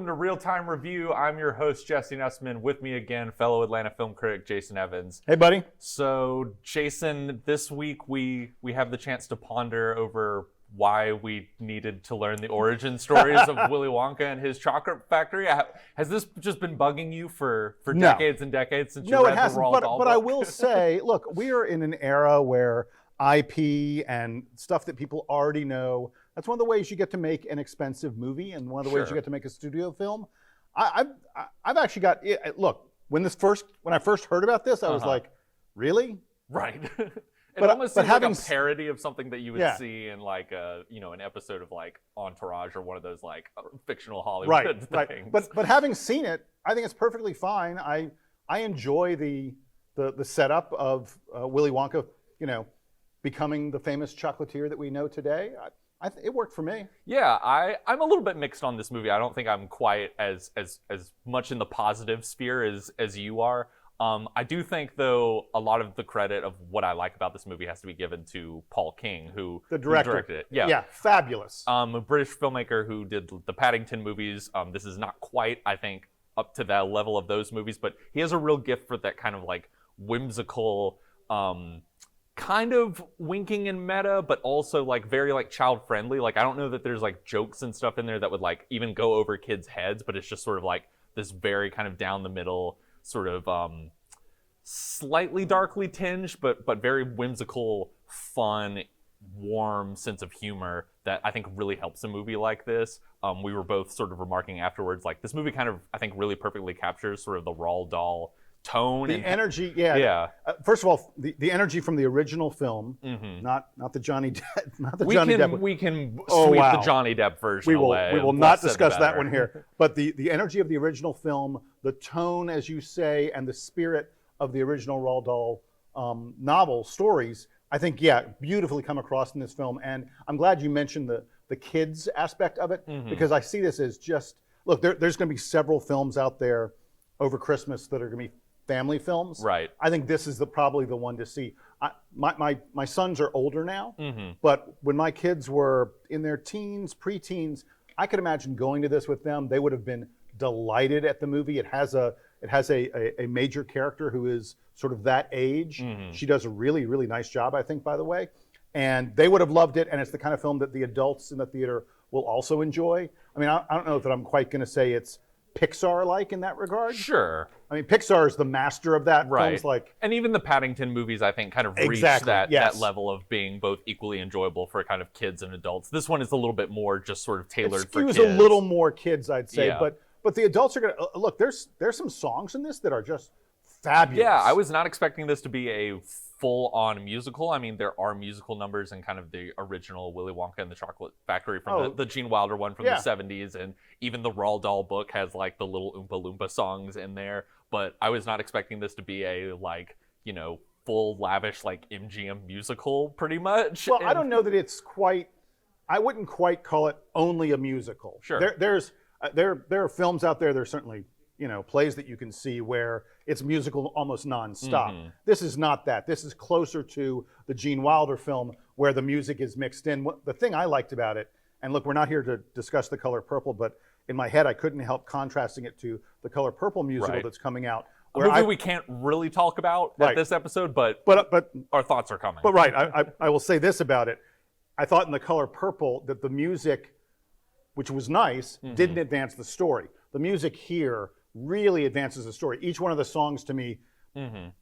welcome to Real Time Review. I'm your host, Jesse Nussman. With me again, fellow Atlanta film critic, Jason Evans. Hey, buddy. So, Jason, this week we have the chance to ponder over why we needed to learn the origin stories of Willy Wonka and his chocolate factory. Has this just been bugging you for decades and decades since you read the Roald Dahl book? But I will say, look, we are in an era where IP and stuff that people already know, that's one of the ways you get to make an expensive movie and one of the ways you get to make a studio film. I've actually got, look, when I first heard about this, I was like, really? Right. It almost seems like a parody of something that you would see in like an episode of like Entourage or one of those like fictional Hollywood things. Right. But having seen it, I think it's perfectly fine. I enjoy the setup of Willy Wonka, becoming the famous chocolatier that we know today. It worked for me. Yeah, I'm a little bit mixed on this movie. I don't think I'm quite as much in the positive sphere as you are. I do think, though, a lot of the credit of what I like about this movie has to be given to Paul King, who directed it. Yeah, fabulous. A British filmmaker who did the Paddington movies. This is not quite, I think, up to that level of those movies, but he has a real gift for that kind of like whimsical, kind of winking and meta, but also like very like child friendly. Like I don't know that there's like jokes and stuff in there that would like even go over kids' heads, but it's just sort of like this very kind of down the middle sort of slightly darkly tinged, but very whimsical, fun, warm sense of humor that I think really helps a movie like this. We were both sort of remarking afterwards, like this movie kind of I think really perfectly captures sort of the Roald Dahl tone and energy. First of all, the energy from the original film, not the Johnny Depp, Depp. We can sweep the Johnny Depp version away. We will not discuss that one here. But the energy of the original film, the tone, as you say, and the spirit of the original Roald Dahl novel stories, I think, beautifully come across in this film. And I'm glad you mentioned the kids aspect of it, because I see this as just, look, there's going to be several films out there over Christmas that are going to be family films. Right. I think this is probably the one to see. My sons are older now, but when my kids were in their teens, preteens, I could imagine going to this with them. They would have been delighted at the movie. It has a major character who is sort of that age. She does a really, really nice job, I think, by the way. And they would have loved it, and it's the kind of film that the adults in the theater will also enjoy. I mean, I don't know that I'm quite going to say it's Pixar-like in that regard. Sure. I mean, Pixar is the master of that. Right. Films like, and even the Paddington movies, I think, kind of reach that level of being both equally enjoyable for kind of kids and adults. This one is a little bit more just sort of tailored for kids. It skews a little more kids, I'd say. But the adults are going to look. There's some songs in this that are just fabulous. Yeah, I was not expecting this to be a full-on musical. I mean, there are musical numbers in kind of the original Willy Wonka and the Chocolate Factory from the Gene Wilder one from the 70s, and even the Roald Dahl book has like the little Oompa Loompa songs in there. But I was not expecting this to be a full lavish like MGM musical, pretty much. Well, I don't know that it's quite. I wouldn't quite call it only a musical. Sure. There are films out there. There's certainly plays that you can see where it's musical almost nonstop. This is not that. This is closer to the Gene Wilder film where the music is mixed in. The thing I liked about it, and look, we're not here to discuss The Color Purple, but in my head I couldn't help contrasting it to The Color Purple musical that's coming out. A movie we can't really talk about at this episode, but our thoughts are coming. But I will say this about it. I thought in The Color Purple that the music, which was nice, didn't advance the story. The music here really advances the story. Each one of the songs to me,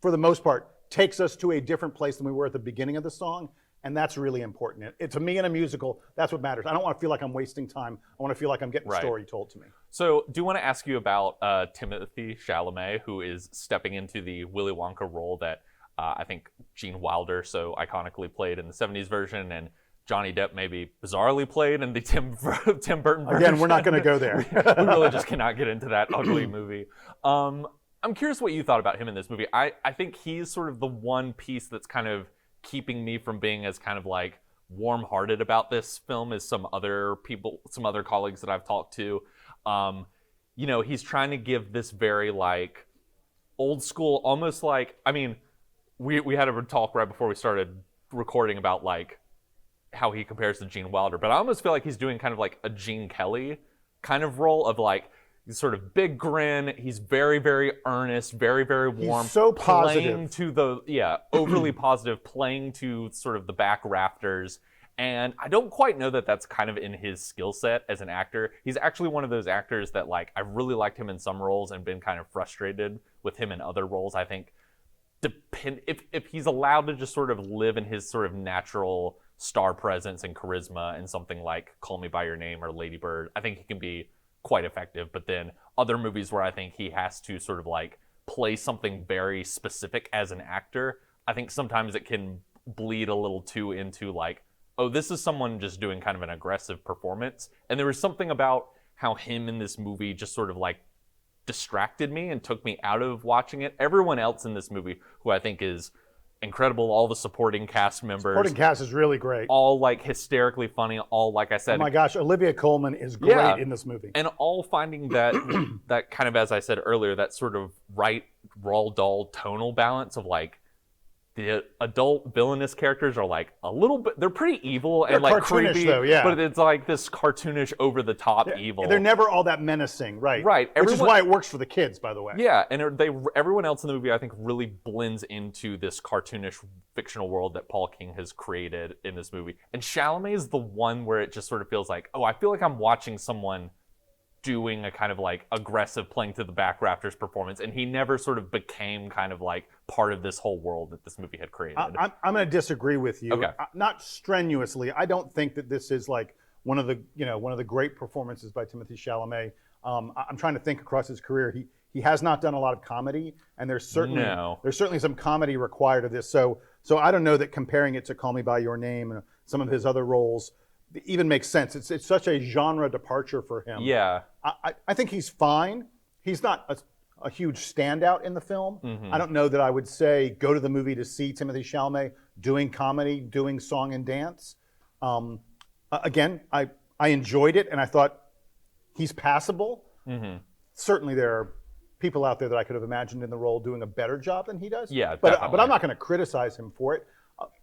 for the most part, takes us to a different place than we were at the beginning of the song, and that's really important. To me in a musical, that's what matters. I don't want to feel like I'm wasting time. I want to feel like I'm getting a story told to me. So do you want to ask you about Timothée Chalamet, who is stepping into the Willy Wonka role that I think Gene Wilder so iconically played in the 70s version, and Johnny Depp maybe bizarrely played in the Tim Burton version. Again, we're not going to go there. We really just cannot get into that ugly movie. I'm curious what you thought about him in this movie. I think he's sort of the one piece that's kind of keeping me from being as kind of like warm-hearted about this film as some other people, some other colleagues that I've talked to. He's trying to give this very like old school, almost like, I mean, we had a talk right before we started recording about like how he compares to Gene Wilder, but I almost feel like he's doing kind of like a Gene Kelly kind of role of like sort of big grin. He's very, very earnest, very, very warm. He's so playing positive. to the overly positive, playing to sort of the back rafters. And I don't quite know that that's kind of in his skill set as an actor. He's actually one of those actors that, like, I've really liked him in some roles and been kind of frustrated with him in other roles. I think if he's allowed to just sort of live in his sort of natural star presence and charisma in something like Call Me by Your Name or Lady Bird, I think he can be quite effective. But then other movies where I think he has to sort of like play something very specific as an actor, I think sometimes it can bleed a little too into like, oh, this is someone just doing kind of an aggressive performance. And there was something about how him in this movie just sort of like distracted me and took me out of watching it. Everyone else in this movie, who I think is incredible, all the supporting cast members. Supporting cast is really great. All like hysterically funny, all like I said. Oh my gosh, Olivia Colman is great in this movie. And all finding that that kind of, as I said earlier, that sort of right Roald Dahl tonal balance of like the adult villainous characters are like a little bit, they're pretty evil and like creepy, though, yeah. but it's like this cartoonish over the top evil. They're never all that menacing, right? Right. Which is why it works for the kids, by the way. Yeah, and everyone else in the movie I think really blends into this cartoonish fictional world that Paul King has created in this movie. And Chalamet is the one where it just sort of feels like, oh, I feel like I'm watching someone doing a kind of like aggressive playing to the back rafters performance, and he never sort of became kind of like part of this whole world that this movie had created. I'm going to disagree with you. Okay. Not strenuously. I don't think that this is like one of the great performances by Timothée Chalamet. I'm trying to think across his career. He has not done a lot of comedy, and there's certainly some comedy required of this. So I don't know that comparing it to Call Me by Your Name and some of his other roles even makes sense. It's such a genre departure for him. Yeah. I think he's fine. He's not a huge standout in the film. Mm-hmm. I don't know that I would say go to the movie to see Timothée Chalamet doing comedy, doing song and dance. Again, I enjoyed it, and I thought he's passable. Mm-hmm. Certainly there are people out there that I could have imagined in the role doing a better job than he does. Yeah, but definitely. I'm not going to criticize him for it.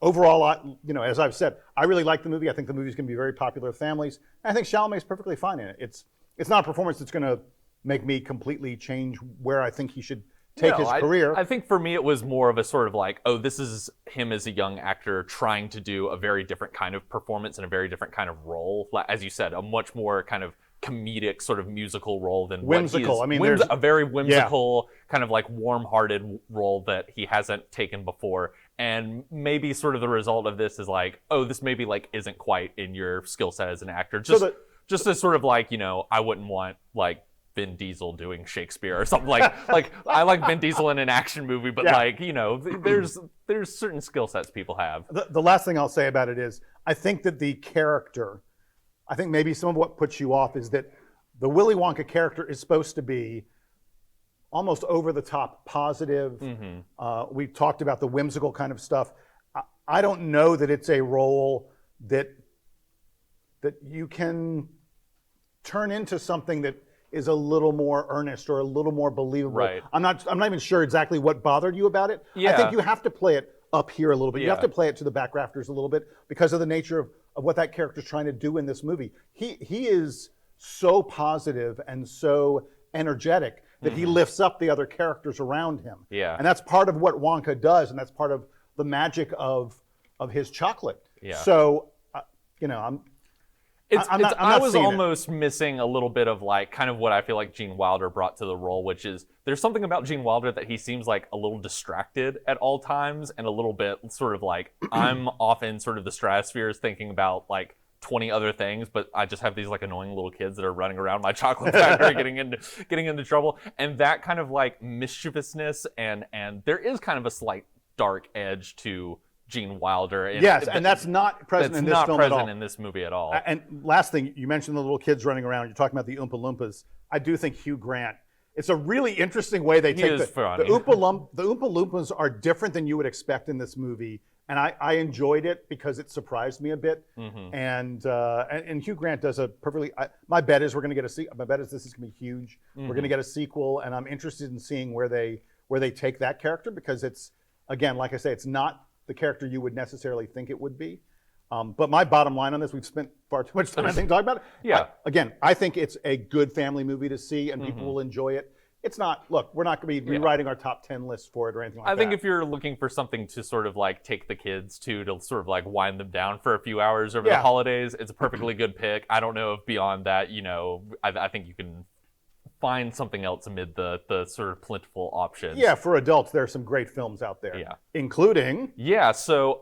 Overall, as I've said, I really like the movie. I think the movie's going to be very popular with families. And I think Chalamet's perfectly fine in it. It's not a performance that's going to make me completely change where I think he should take his career. I think for me it was more of a sort of like, oh, this is him as a young actor trying to do a very different kind of performance and a very different kind of role. As you said, a much more kind of comedic sort of musical role than whimsical. What he is. There's a very whimsical kind of like warm-hearted role that he hasn't taken before. And maybe sort of the result of this is like, oh, this maybe like isn't quite in your skill set as an actor. Just as sort of like, I wouldn't want like Vin Diesel doing Shakespeare or something like I like Vin Diesel in an action movie, but there's certain skill sets people have. The last thing I'll say about it is I think that the character, I think maybe some of what puts you off is that the Willy Wonka character is supposed to be almost over the top positive. Mm-hmm. We talked about the whimsical kind of stuff. I don't know that it's a role that you can turn into something that is a little more earnest or a little more believable. Right. I'm not even sure exactly what bothered you about it. Yeah. I think you have to play it up here a little bit. Yeah. You have to play it to the back rafters a little bit because of the nature of what that character's trying to do in this movie. He is so positive and so energetic that he lifts up the other characters around him. Yeah. And that's part of what Wonka does, and that's part of the magic of his chocolate. Yeah. So, I was almost missing a little bit of like kind of what I feel like Gene Wilder brought to the role, which is there's something about Gene Wilder that he seems like a little distracted at all times and a little bit sort of like I'm off in sort of the stratospheres thinking about like 20 other things, but I just have these like annoying little kids that are running around my chocolate factory getting into trouble. And that kind of like mischievousness and there is kind of a slight dark edge to Gene Wilder. And that's not present in this film at all. That's not present in this movie at all. And last thing, you mentioned the little kids running around. You're talking about the Oompa Loompas. I do think Hugh Grant. It's a really interesting way they take the Oompa Loompas are different than you would expect in this movie, and I enjoyed it because it surprised me a bit. Mm-hmm. And Hugh Grant does a perfectly. My bet is we're going to get my bet is this is going to be huge. Mm-hmm. We're going to get a sequel, and I'm interested in seeing where they take that character because it's again, like I say, it's not the character you would necessarily think it would be. But my bottom line on this, we've spent far too much time, I think, talking about it. Yeah. Again, I think it's a good family movie to see, and people will enjoy it. It's not, look, we're not going to be rewriting our top 10 list for it or anything like that. I think if you're looking for something to sort of like take the kids to sort of like wind them down for a few hours over the holidays, it's a perfectly good pick. I don't know if beyond that, I think you can find something else amid the sort of plentiful options. Yeah, for adults, there are some great films out there. Yeah. Including? Yeah, so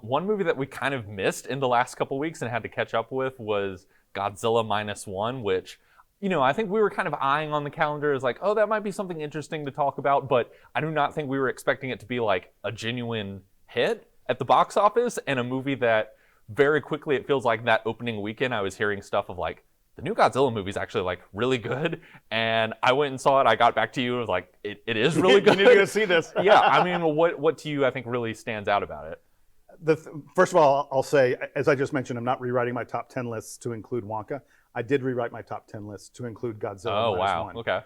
one movie that we kind of missed in the last couple weeks and had to catch up with was Godzilla -1, which, I think we were kind of eyeing on the calendar as like, oh, that might be something interesting to talk about, but I do not think we were expecting it to be like a genuine hit at the box office, and a movie that very quickly, it feels like that opening weekend, I was hearing stuff of like, the new Godzilla movie is actually like really good, and I went and saw it. I got back to you and was like, it is really good. You need to go see this. Yeah, I mean, what to you I think really stands out about it? First of all, I'll say, as I just mentioned, I'm not rewriting my top 10 lists to include Wonka. I did rewrite my top 10 list to include Godzilla. Oh, wow. -1. Okay.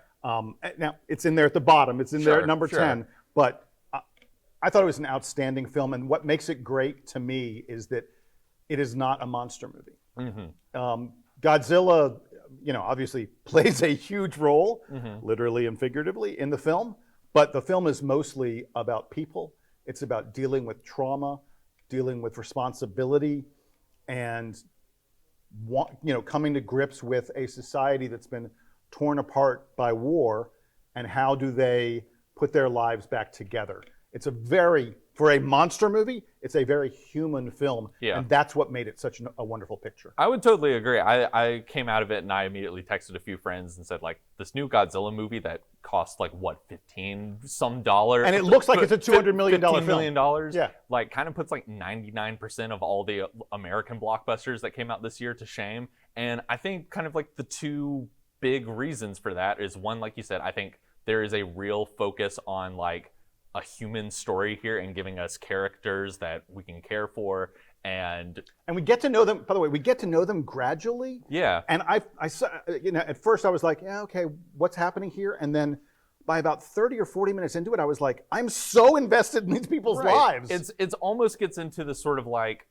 Now, it's in there at the bottom. It's in there at number 10. But I thought it was an outstanding film. And what makes it great to me is that it is not a monster movie. Godzilla, obviously plays a huge role, literally and figuratively, in the film. But the film is mostly about people. It's about dealing with trauma, dealing with responsibility, and coming to grips with a society that's been torn apart by war, and how do they put their lives back together. It's for a monster movie, it's a very human film, and that's what made it such a wonderful picture. I would totally agree. I came out of it and I immediately texted a few friends and said, like, this new Godzilla movie that costs like, what, $15-some? And it looks like it's a $200 million film. $15 million. Yeah. Like, kind of puts like 99% of all the American blockbusters that came out this year to shame. And I think kind of like the two big reasons for that is, one, like you said, I think there is a real focus on like a human story here and giving us characters that we can care for, and we get to know them. By the way, we get to know them gradually. Yeah. And I saw, at first I was like, yeah, okay, what's happening here? And then by about 30 or 40 minutes into it, I was like, I'm so invested in these people's lives. It's almost gets into the sort of like,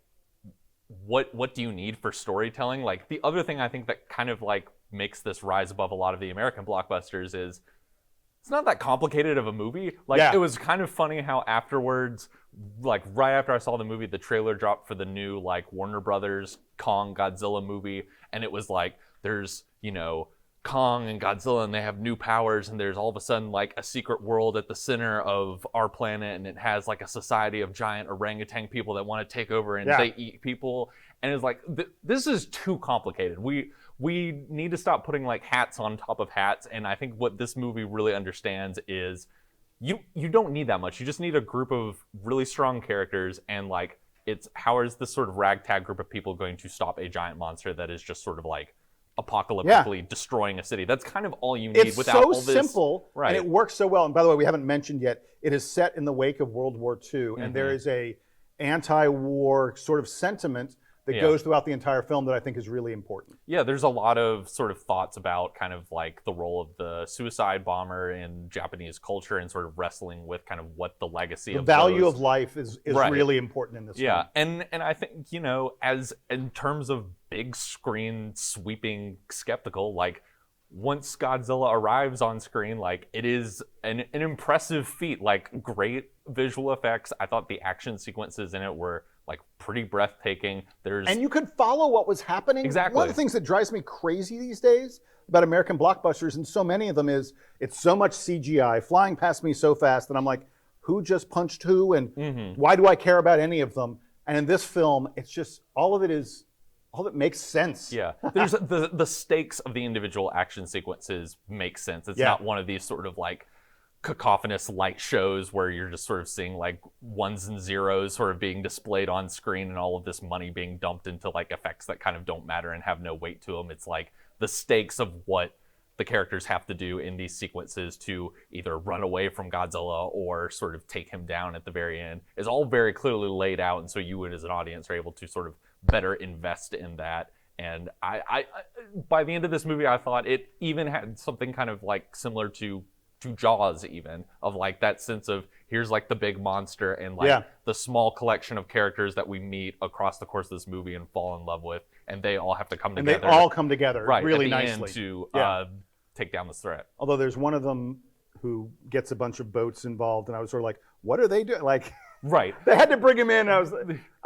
what do you need for storytelling? Like, the other thing I think that kind of like makes this rise above a lot of the American blockbusters is, it's not that complicated of a movie. Like, it was kind of funny how afterwards, like right after I saw the movie, the trailer dropped for the new like Warner Brothers Kong Godzilla movie, and it was like, there's, Kong and Godzilla, and they have new powers, and there's all of a sudden like a secret world at the center of our planet, and it has like a society of giant orangutan people that want to take over, and they eat people. And it's like, this is too complicated. We need to stop putting like hats on top of hats, and I think what this movie really understands is you don't need that much. You just need a group of really strong characters, and like, it's how is this sort of ragtag group of people going to stop a giant monster that is just sort of like apocalyptically destroying a city. That's kind of all you need. It's without so all this. Simple, and it works so well. And by the way, we haven't mentioned yet, it is set in the wake of World War II, and there is a anti-war sort of sentiment that goes throughout the entire film that I think is really important. Yeah, there's a lot of sort of thoughts about kind of like the role of the suicide bomber in Japanese culture, and sort of wrestling with kind of what the legacy of the value of life is really important in this film. Yeah, and I think, as in terms of big screen sweeping spectacle, like, once Godzilla arrives on screen, like, it is an impressive feat. Like, great visual effects. I thought the action sequences in it were like pretty breathtaking. And you could follow what was happening. Exactly. One of the things that drives me crazy these days about American blockbusters, and so many of them, is it's so much CGI flying past me so fast that I'm like, who just punched who, and why do I care about any of them? And in this film, it's just all of it makes sense. Yeah, there's the stakes of the individual action sequences make sense. It's not one of these sort of like cacophonous light shows where you're just sort of seeing like ones and zeros sort of being displayed on screen, and all of this money being dumped into like effects that kind of don't matter and have no weight to them. It's like the stakes of what the characters have to do in these sequences to either run away from Godzilla or sort of take him down at the very end is all very clearly laid out, and so you would, as an audience, are able to sort of better invest in that. And I by the end of this movie, I thought it even had something kind of like similar to Jaws, even, of like that sense of here's like the big monster and like the small collection of characters that we meet across the course of this movie and fall in love with, and they all have to come together. And they all come together really at the nicely end to take down this threat. Although there's one of them who gets a bunch of boats involved, and I was sort of like, what are they doing? Like, they had to bring him in. I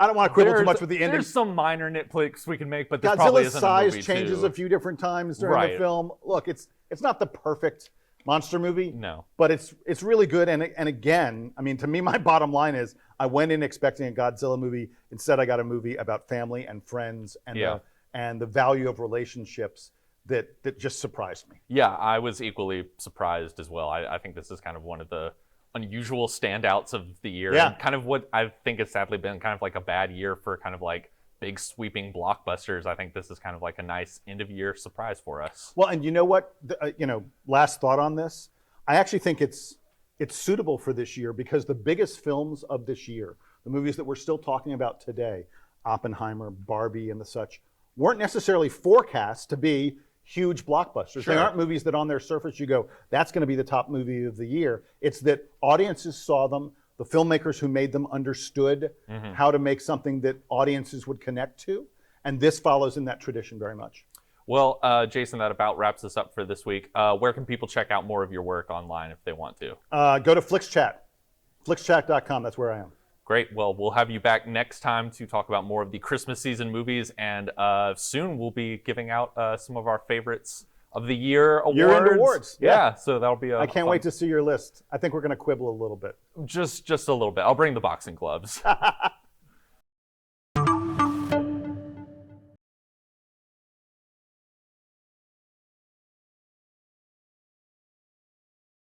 don't want to quibble too much with the ending. There's some minor nitpicks we can make, but this probably isn't Godzilla's a movie size changes too. a few different times during the film. Look, it's not the perfect monster movie. No. But it's really good. And again, I mean, to me, my bottom line is I went in expecting a Godzilla movie. Instead, I got a movie about family and friends and the value of relationships that just surprised me. Yeah, I was equally surprised as well. I think this is kind of one of the unusual standouts of the year. Yeah. And kind of what I think has sadly been kind of like a bad year for kind of like big sweeping blockbusters. I think this is kind of like a nice end of year surprise for us. Well, and you know what? Last thought on this. I actually think it's suitable for this year because the biggest films of this year, the movies that we're still talking about today, Oppenheimer, Barbie, and the such, weren't necessarily forecast to be huge blockbusters. Sure. They aren't movies that on their surface you go, that's going to be the top movie of the year. It's that audiences saw them, the filmmakers who made them understood how to make something that audiences would connect to, and this follows in that tradition very much. Well, Jason, that about wraps us up for this week. Where can people check out more of your work online if they want to? Go to FlixChat, flixchat.com. That's where I am. Great. Well, we'll have you back next time to talk about more of the Christmas season movies, and soon we'll be giving out some of our favorites of the year awards. Year-end awards. Yeah, so that'll be I can't wait to see your list. I think we're going to quibble a little bit. Just a little bit. I'll bring the boxing gloves.